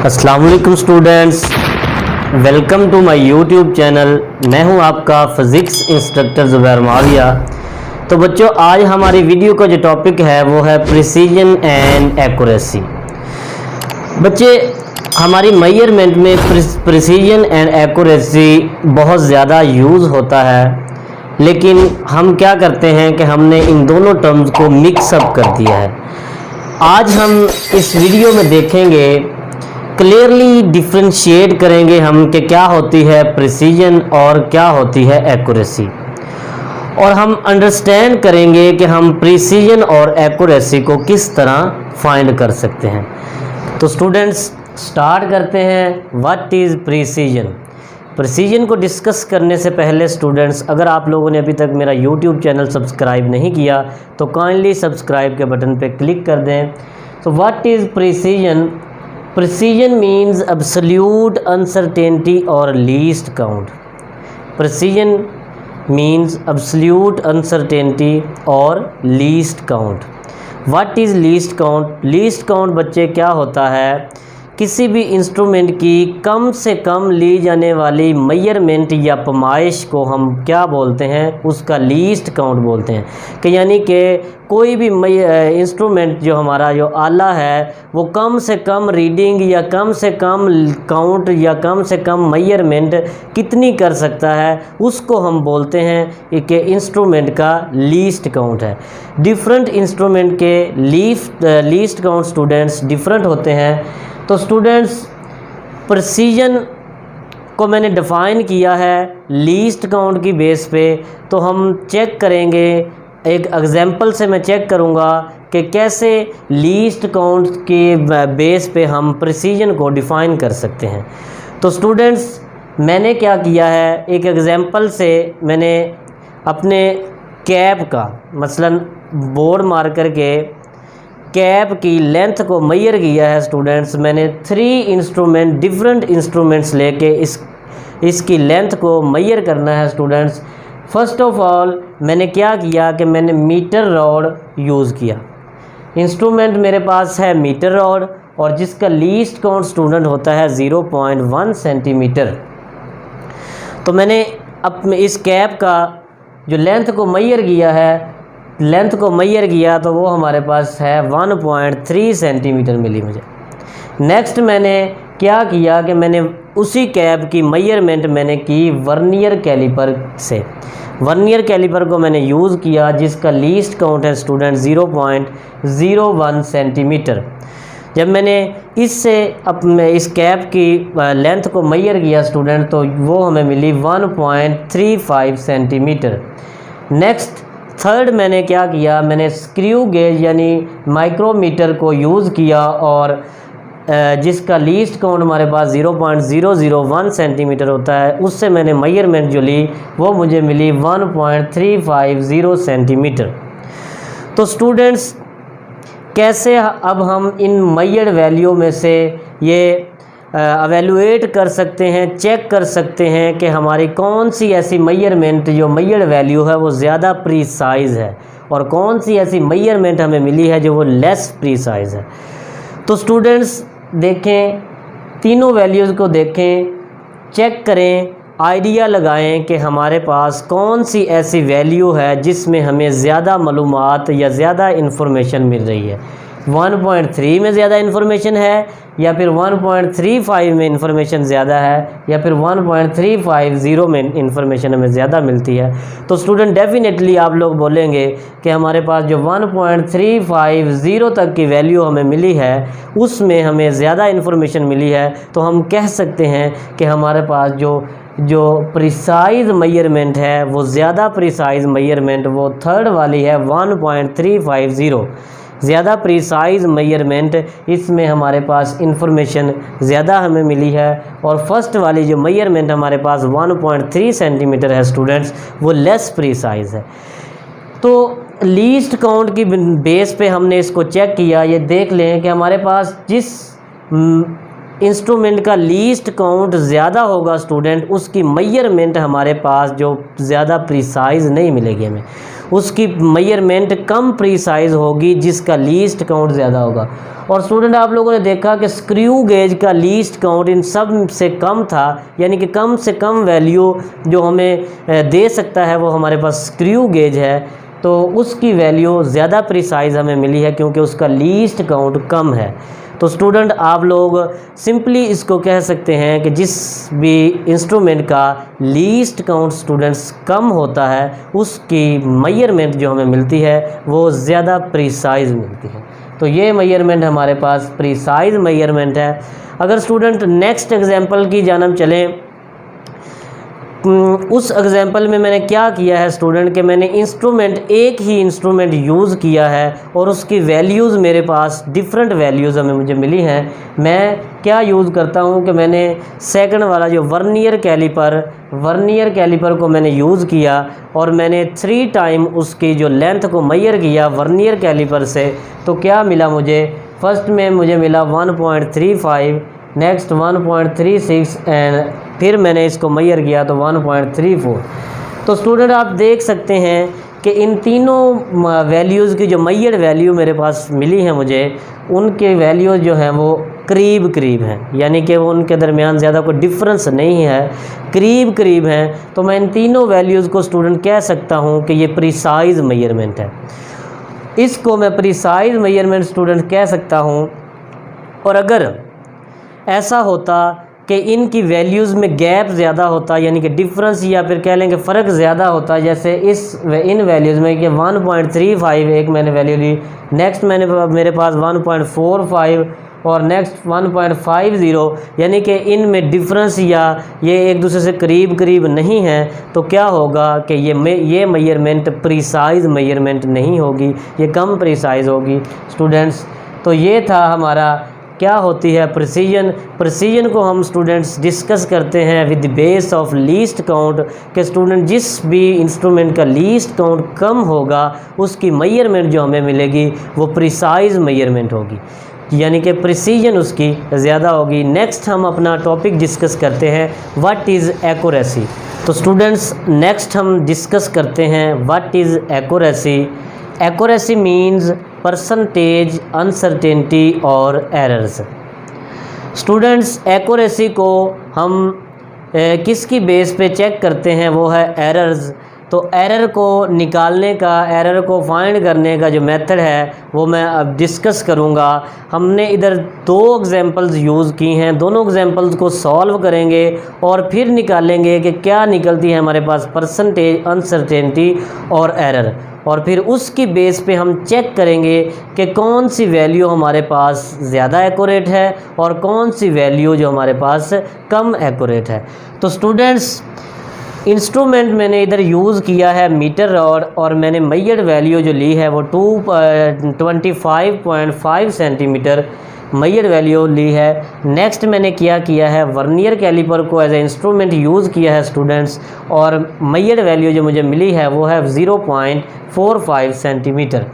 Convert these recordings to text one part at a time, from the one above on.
अस्सलाम वालेकुम students, welcome to my YouTube channel. मैं हूं आपका फिज़िक्स इंस्ट्रक्टर ज़ुबैर माविया। तो बच्चों, आज हमारी वीडियो का जो टॉपिक है वो है प्रिसीजन एंड एक्यूरेसी। बच्चे, हमारी मेजरमेंट में प्रिसीजन एंड एक्यूरेसी बहुत ज़्यादा यूज़ होता है, लेकिन हम क्या करते हैं कि हमने इन दोनों टर्म्स को मिक्सअप कर दिया है। आज हम इस वीडियो में देखेंगे, क्लियरली डिफ्रेंशिएट करेंगे हम कि क्या होती है प्रिसीजन और क्या होती है एक्यूरेसी, और हम अंडरस्टैंड करेंगे कि हम प्रिसीजन और एक्यूरेसी को किस तरह फाइंड कर सकते हैं। तो स्टूडेंट्स, स्टार्ट करते हैं। What is precision. प्रिसीजन को डिस्कस करने से पहले स्टूडेंट्स, अगर आप लोगों ने अभी तक मेरा यूट्यूब चैनल सब्सक्राइब नहीं किया तो काइंडली सब्सक्राइब के बटन पर क्लिक कर दें। तो what is precision. Precision means absolute uncertainty or least count. Precision means absolute uncertainty or least count. What is least count? Least count बच्चे क्या होता है, किसी भी इंस्ट्रूमेंट की कम से कम ली जाने वाली मेजरमेंट या पैमाइश को हम क्या बोलते हैं, उसका लीस्ट काउंट बोलते हैं। कि यानी कि कोई भी इंस्ट्रूमेंट जो हमारा जो आला है वो कम से कम रीडिंग या कम से कम काउंट या कम से कम मेजरमेंट कितनी कर सकता है, उसको हम बोलते हैं कि इंस्ट्रूमेंट का लीस्ट काउंट है। डिफरेंट इंस्ट्रूमेंट के लीस्ट काउंट स्टूडेंट्स डिफरेंट होते हैं। तो स्टूडेंट्स, प्रिसीजन को मैंने डिफ़ाइन किया है लीस्ट काउंट की बेस पे। तो हम चेक करेंगे, एक एग्जांपल से मैं चेक करूँगा कि कैसे लीस्ट काउंट के बेस पे हम प्रिसीजन को डिफ़ाइन कर सकते हैं। तो स्टूडेंट्स, मैंने क्या किया है, एक एग्जांपल से मैंने अपने कैप का मसलन बोर्ड मार्कर के कैप की लेंथ को मेजर किया है। स्टूडेंट्स, मैंने डिफरेंट इंस्ट्रूमेंट्स लेके इसकी लेंथ को मेजर करना है। स्टूडेंट्स, फर्स्ट ऑफ ऑल मैंने क्या किया कि मैंने मीटर रॉड यूज़ किया। इंस्ट्रूमेंट मेरे पास है मीटर रॉड, और जिसका लीस्ट काउंट स्टूडेंट होता है 0.1 सेंटीमीटर। तो मैंने अपने इस कैप का जो लेंथ को मेजर किया तो वो हमारे पास है 1.3 सेंटीमीटर मिली मुझे। नेक्स्ट मैंने क्या किया कि मैंने उसी कैप की मेजरमेंट मैंने की वर्नियर कैलिपर से। वर्नियर कैलिपर को मैंने यूज़ किया, जिसका लीस्ट काउंट है स्टूडेंट 0.01 सेंटीमीटर। जब मैंने इससे अपने इस कैप की लेंथ को मेजर किया स्टूडेंट, तो वो हमें मिली 1.35 सेंटीमीटर। नेक्स्ट थर्ड मैंने क्या किया, मैंने स्क्रू गेज यानी माइक्रोमीटर को यूज़ किया, और जिसका लीस्ट काउंट हमारे पास 0.001 सेंटीमीटर होता है, उससे मैंने मेजरमेंट जो ली वो मुझे मिली 1.350 सेंटीमीटर। तो स्टूडेंट्स, कैसे अब हम इन मेजर्ड वैल्यू में से ये एवेलुएट कर सकते हैं, चेक कर सकते हैं कि हमारी कौन सी ऐसी मेजरमेंट जो मेजर्ड वैल्यू है वो ज़्यादा प्रीसाइज़ है, और कौन सी ऐसी मेजरमेंट हमें मिली है जो वो लेस प्रीसाइज़ है। तो स्टूडेंट्स देखें, तीनों वैल्यूज़ को देखें, चेक करें, आइडिया लगाएं कि हमारे पास कौन सी ऐसी वैल्यू है जिसमें हमें ज़्यादा मालूमात या ज़्यादा इन्फॉर्मेशन मिल रही है। 1.3 में ज़्यादा इन्फॉर्मेशन है, या फिर 1.35 में इन्फॉर्मेशन ज़्यादा है, या फिर 1.350 में इन्फॉर्मेशन हमें ज़्यादा मिलती है। तो स्टूडेंट, डेफिनेटली आप लोग बोलेंगे कि हमारे पास जो 1.350 तक की वैल्यू हमें मिली है उसमें हमें ज़्यादा इन्फॉर्मेशन मिली है। तो हम कह सकते हैं कि हमारे पास जो प्रिसाइज़ मेजरमेंट है, वो ज़्यादा प्रिसाइज़ मेजरमेंट वो थर्ड वाली है 1.350। ज़्यादा प्रिसाइज़ मेजरमेंट, इसमें हमारे पास इंफॉर्मेशन ज़्यादा हमें मिली है। और फर्स्ट वाली जो मेजरमेंट हमारे पास 1.3 सेंटीमीटर है स्टूडेंट्स, वो लेस प्रिसाइज़ है। तो लीस्ट काउंट की बेस पे हमने इसको चेक किया। ये देख लें कि हमारे पास जिस इंस्ट्रूमेंट का लीस्ट काउंट ज़्यादा होगा स्टूडेंट, उसकी मेजरमेंट हमारे पास जो ज़्यादा प्रिसाइज़ नहीं मिलेगी हमें, उसकी मेजरमेंट कम प्रिसाइज़ होगी जिसका लीस्ट काउंट ज़्यादा होगा। और स्टूडेंट आप लोगों ने देखा कि स्क्रू गेज का लीस्ट काउंट इन सब से कम था, यानी कि कम से कम वैल्यू जो हमें दे सकता है वो हमारे पास स्क्रू गेज है, तो उसकी वैल्यू ज़्यादा प्रिसाइज हमें मिली है क्योंकि उसका लीस्ट काउंट कम है। तो स्टूडेंट आप लोग सिंपली इसको कह सकते हैं कि जिस भी इंस्ट्रूमेंट का लीस्ट काउंट स्टूडेंट्स कम होता है उसकी मेजरमेंट जो हमें मिलती है वो ज़्यादा प्रिसाइज मिलती है। तो ये मेजरमेंट हमारे पास प्रिसाइज मेजरमेंट है। अगर स्टूडेंट नेक्स्ट एग्जांपल की जानब चलें, उस एग्जांपल में मैंने क्या किया है स्टूडेंट कि मैंने इंस्ट्रूमेंट एक ही इंस्ट्रूमेंट यूज़ किया है और उसकी वैल्यूज़ मेरे पास डिफरेंट वैल्यूज़ हमें मुझे मिली हैं। मैं क्या यूज़ करता हूं कि मैंने सेकंड वाला जो वर्नियर कैलिपर को मैंने यूज़ किया और मैंने 3 टाइम उसकी जो लेंथ को मेजर किया वर्नियर कैलिपर से। तो क्या मिला मुझे, फर्स्ट में मुझे मिला 1.35, नेक्स्ट 1.36 एंड फिर मैंने इसको मेजर किया तो 1.34। तो स्टूडेंट आप देख सकते हैं कि इन तीनों वैल्यूज़ की जो मेजर वैल्यू मेरे पास मिली है मुझे, उनके वैल्यूज़ जो हैं वो करीब हैं, यानी कि वो उनके दरमियान ज़्यादा कोई डिफरेंस नहीं है, करीब हैं। तो मैं इन तीनों वैल्यूज़ को स्टूडेंट कह सकता हूँ कि ये प्रिसाइज मेजरमेंट है। इसको मैं प्रिसाइज मेजरमेंट स्टूडेंट कह सकता हूँ। और अगर ऐसा होता कि इनकी वैल्यूज़ में गैप ज़्यादा होता, यानी कि डिफरेंस या फिर कह लेंगे फ़र्क ज़्यादा होता, जैसे इन वैल्यूज़ में कि 1.35 एक मैंने वैल्यू ली, नेक्स्ट मेरे पास 1.45 और नेक्स्ट 1.50, यानी कि इनमें डिफरेंस या ये एक दूसरे से करीब नहीं है, तो क्या होगा कि ये मेजरमेंट प्रिसाइज मेजरमेंट नहीं होगी, ये कम प्रिसाइज होगी स्टूडेंट्स। तो ये था हमारा क्या होती है प्रिसीजन को हम स्टूडेंट्स डिस्कस करते हैं with base of least count के स्टूडेंट जिस भी इंस्ट्रूमेंट का लीस्ट काउंट कम होगा उसकी मेजरमेंट जो हमें मिलेगी वो प्रिसाइज मेजरमेंट होगी, यानी कि प्रिसीजन उसकी ज़्यादा होगी। नेक्स्ट हम अपना टॉपिक डिस्कस करते हैं व्हाट इज़ एक्यूरेसी। तो स्टूडेंट्स नेक्स्ट हम डिस्कस करते हैं what is accuracy. Accuracy means percentage, uncertainty और एरर्स। स्टूडेंट्स एक्यूरेसी को हम किसकी बेस पे चेक करते हैं, वो है एरर्स। तो एरर को निकालने का, एरर को फाइंड करने का जो मेथड है वो मैं अब डिस्कस करूँगा। हमने इधर 2 एग्जांपल्स यूज़ की हैं, दोनों एग्जांपल्स को सॉल्व करेंगे और फिर निकालेंगे कि क्या निकलती है हमारे पास परसेंटेज, अनसर्टेनिटी और एरर, और फिर उसकी बेस पे हम चेक करेंगे कि कौन सी वैल्यू हमारे पास ज़्यादा एक्यूरेट है और कौन सी वैल्यू जो हमारे पास कम एक्यूरेट है। तो स्टूडेंट्स इंस्ट्रूमेंट मैंने इधर यूज़ किया है मीटर रॉड और मैंने मेजर्ड वैल्यू जो ली है वो 25.5 सेंटीमीटर मेजर वैल्यू ली है। नेक्स्ट मैंने क्या किया है, वर्नियर कैलिपर को एज ए इंस्ट्रूमेंट यूज़ किया है स्टूडेंट्स, और मेजर वैल्यू जो मुझे मिली है वो है 0.45 सेंटीमीटर।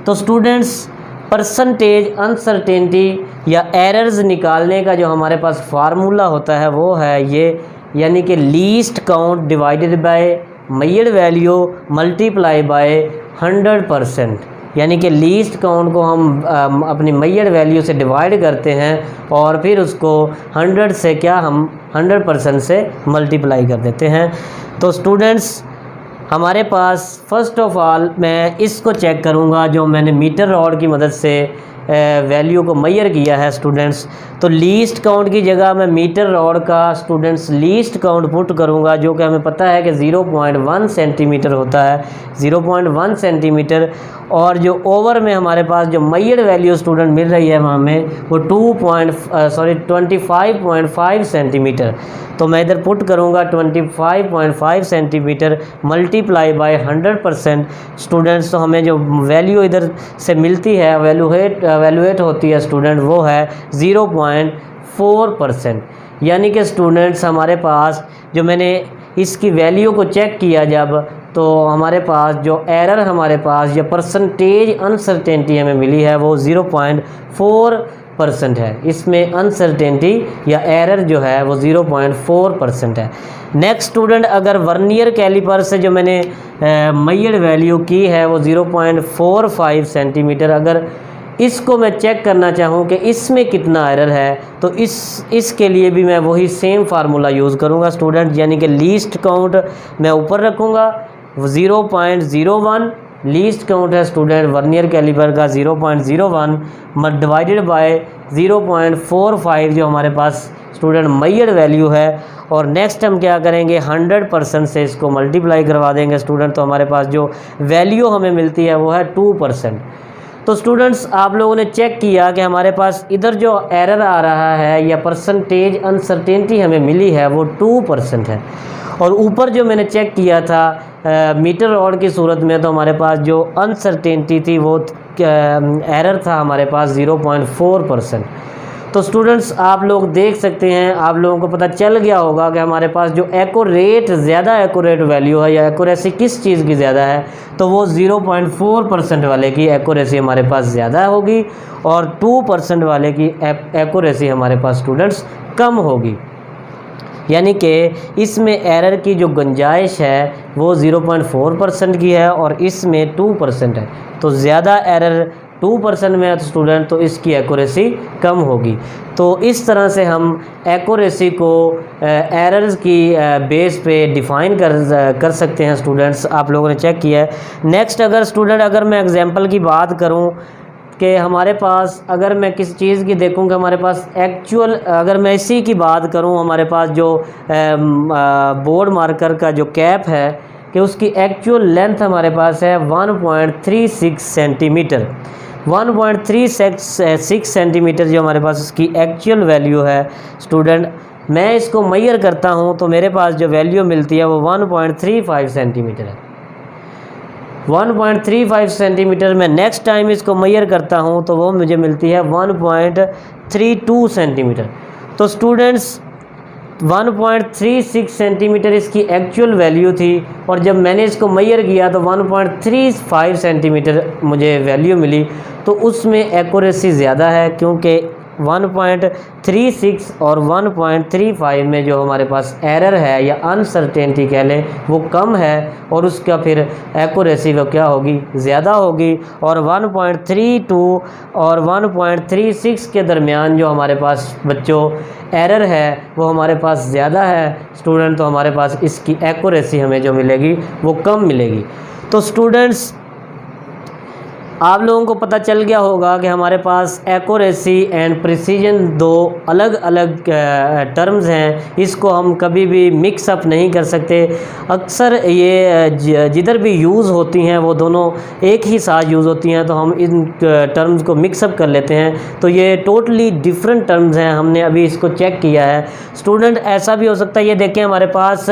तो स्टूडेंट्स परसेंटेज, अनसर्टेनिटी या एरर्स निकालने का जो हमारे पास फार्मूला होता है वो है ये, यानी कि least count divided by measured value multiply by 100%, यानी कि लीस्ट काउंट को हम अपनी मेजर्ड वैल्यू से डिवाइड करते हैं और फिर उसको 100 से क्या हम 100% से मल्टीप्लाई कर देते हैं। तो स्टूडेंट्स हमारे पास फर्स्ट ऑफ ऑल मैं इसको चेक करूँगा जो मैंने मीटर रॉड की मदद से वैल्यू को मेजर किया है स्टूडेंट्स। तो लीस्ट काउंट की जगह मैं मीटर रॉड का स्टूडेंट्स लीस्ट काउंट पुट करूँगा, जो कि हमें पता है कि 0.1 सेंटीमीटर होता है, 0.1 सेंटीमीटर। और जो ओवर में हमारे पास जो मेजर्ड वैल्यू स्टूडेंट मिल रही है हमें वो 25.5 सेंटीमीटर। तो मैं इधर पुट करूँगा 25.5 सेंटीमीटर मल्टीप्लाई बाय 100% स्टूडेंट्स। तो हमें जो वैल्यू इधर से मिलती है, वैल्यूएट होती है स्टूडेंट, वो है 0.4%। यानी कि स्टूडेंट्स हमारे पास जो मैंने इसकी वैल्यू को चेक किया जब, तो हमारे पास जो एरर हमारे पास या परसेंटेज अनसर्टेनिटी हमें मिली है वो 0.4% है। इसमें अनसर्टेनिटी या एरर जो है वो 0.4% है। नेक्स्ट स्टूडेंट अगर वर्नियर कैलिपर से जो मैंने मेजर्ड वैल्यू की है वो 0.45 सेंटीमीटर, अगर इसको मैं चेक करना चाहूँ कि इसमें कितना एरर है, तो इसके लिए भी मैं वही सेम फार्मूला यूज़ करूँगा स्टूडेंट, यानी कि लीस्ट काउंट मैं ऊपर रखूँगा 0.01, लीस्ट काउंट है स्टूडेंट वर्नियर कैलिपर का 0.01 डिवाइडेड बाय 0.45 जो हमारे पास स्टूडेंट मेजर्ड वैल्यू है, और नेक्स्ट हम क्या करेंगे 100% से इसको मल्टीप्लाई करवा देंगे स्टूडेंट, तो हमारे पास जो वैल्यू हमें मिलती है वो है 2%। तो स्टूडेंट्स आप लोगों ने चेक किया कि हमारे पास इधर जो एरर आ रहा है या परसेंटेज अनसर्टेनिटी हमें मिली है वो 2% है, और ऊपर जो मैंने चेक किया था मीटर रॉड की सूरत में, तो हमारे पास जो अनसर्टेनिटी थी वो एरर था हमारे पास 0.4%। तो स्टूडेंट्स आप लोग देख सकते हैं, आप लोगों को पता चल गया होगा कि हमारे पास जो ज़्यादा एक्यूरेट वैल्यू है या एक्यूरेसी किस चीज़ की ज़्यादा है, तो वो 0.4% वाले की एक्यूरेसी हमारे पास ज़्यादा होगी और 2% वाले की एक्यूरेसी हमारे पास स्टूडेंट्स कम होगी। यानी कि इसमें एरर की जो गुंजाइश है वो 0.4% की है और इसमें 2% है, तो ज़्यादा एरर 2% में है तो स्टूडेंट, तो इसकी एक्यूरेसी कम होगी। तो इस तरह से हम एक्यूरेसी को एरर्स की बेस पे डिफ़ाइन कर सकते हैं स्टूडेंट्स, आप लोगों ने चेक किया है। नेक्स्ट अगर मैं एग्जांपल की बात करूं कि हमारे पास अगर मैं किसी चीज़ की देखूं कि हमारे पास एक्चुअल, अगर मैं इसी की बात करूं, हमारे पास जो बोर्ड मार्कर का जो कैप है कि उसकी एक्चुअल लेंथ हमारे पास है 1.36 सेंटीमीटर। 1.36 सेंटीमीटर जो हमारे पास उसकी एक्चुअल वैल्यू है स्टूडेंट, मैं इसको मेजर करता हूं तो मेरे पास जो वैल्यू मिलती है वो 1.35 सेंटीमीटर है। 1.35 सेंटीमीटर में नेक्स्ट टाइम इसको मेजर करता हूं तो वो मुझे मिलती है 1.32 सेंटीमीटर। तो स्टूडेंट्स 1.36 सेंटीमीटर इसकी एक्चुअल वैल्यू थी, और जब मैंने इसको मेजर किया तो 1.35 सेंटीमीटर मुझे वैल्यू मिली, तो उसमें एक्यूरेसी ज़्यादा है, क्योंकि 1.36 और 1.35 में जो हमारे पास एरर है या अनसर्टेनिटी कह लें वो कम है, और उसका फिर एक्यूरेसी वो क्या होगी, ज़्यादा होगी। और 1.32 और 1.36 के दरमियान जो हमारे पास बच्चों एरर है वो हमारे पास ज़्यादा है स्टूडेंट, तो हमारे पास इसकी एक्यूरेसी हमें जो मिलेगी वो कम मिलेगी। तो स्टूडेंट्स आप लोगों को पता चल गया होगा कि हमारे पास एक्यूरेसी एंड प्रिसीजन दो अलग अलग टर्म्स हैं, इसको हम कभी भी मिक्सअप नहीं कर सकते। अक्सर ये जिधर भी यूज़ होती हैं वो दोनों एक ही साथ यूज़ होती हैं, तो हम इन टर्म्स को मिक्सअप कर लेते हैं। तो ये टोटली डिफरेंट टर्म्स हैं, हमने अभी इसको चेक किया है स्टूडेंट। ऐसा भी हो सकता है, ये देखें हमारे पास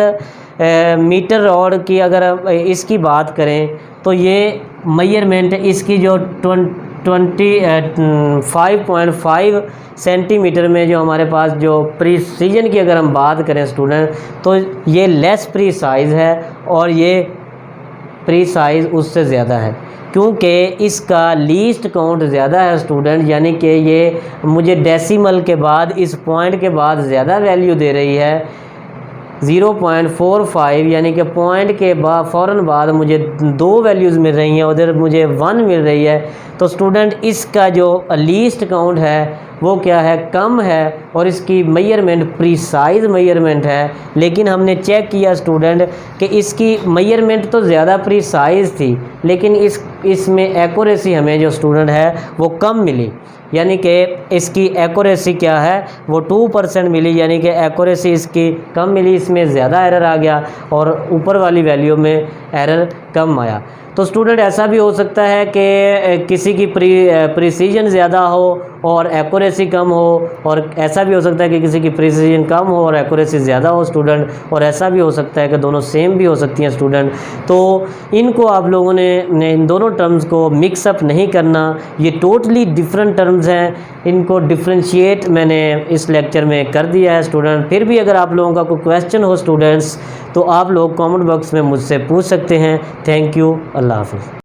मीटर रॉड की अगर इसकी बात करें तो ये मेजरमेंट इसकी जो 25.5 सेंटीमीटर में जो हमारे पास जो प्रिसीजन की अगर हम बात करें स्टूडेंट, तो ये लेस प्रीसाइज है और ये प्रीसाइज उससे ज़्यादा है, क्योंकि इसका लीस्ट काउंट ज़्यादा है स्टूडेंट, यानी कि ये मुझे डेसिमल के बाद इस पॉइंट के बाद ज़्यादा वैल्यू दे रही है 0.45, यानी कि पॉइंट के बाद फ़ौरन बाद मुझे 2 वैल्यूज़ मिल रही हैं, उधर मुझे 1 मिल रही है। तो स्टूडेंट इसका जो लीस्ट काउंट है वो क्या है, कम है, और इसकी मेजरमेंट प्रीसाइज मेजरमेंट है। लेकिन हमने चेक किया स्टूडेंट कि इसकी मेजरमेंट तो ज़्यादा प्रीसाइज थी, लेकिन इसमें एक्यूरेसी हमें जो स्टूडेंट है वो कम मिली, यानी कि इसकी एक्यूरेसी क्या है वो 2% मिली, यानी कि एक्यूरेसी इसकी कम मिली, इसमें ज़्यादा एरर आ गया और ऊपर वाली वैल्यू में एरर कम आया। तो स्टूडेंट ऐसा भी हो सकता है कि किसी की प्रिसीजन ज़्यादा हो और एक्यूरेसी कम हो, और ऐसा भी हो सकता है कि किसी की प्रिसीजन कम हो और एक्यूरेसी ज़्यादा हो स्टूडेंट, और ऐसा भी हो सकता है कि दोनों सेम भी हो सकती हैं स्टूडेंट। तो इनको आप लोगों ने इन दोनों टर्म्स को मिक्सअप नहीं करना, ये टोटली डिफरेंट टर्म्स हैं, इनको डिफ्रेंशिएट मैंने इस लेक्चर में कर दिया है स्टूडेंट। फिर भी अगर आप लोगों का कोई क्वेश्चन हो स्टूडेंट्स तो आप लोग कमेंट बॉक्स में मुझसे पूछ सकते हैं। थैंक यू, अल्लाह हाफ़िज़।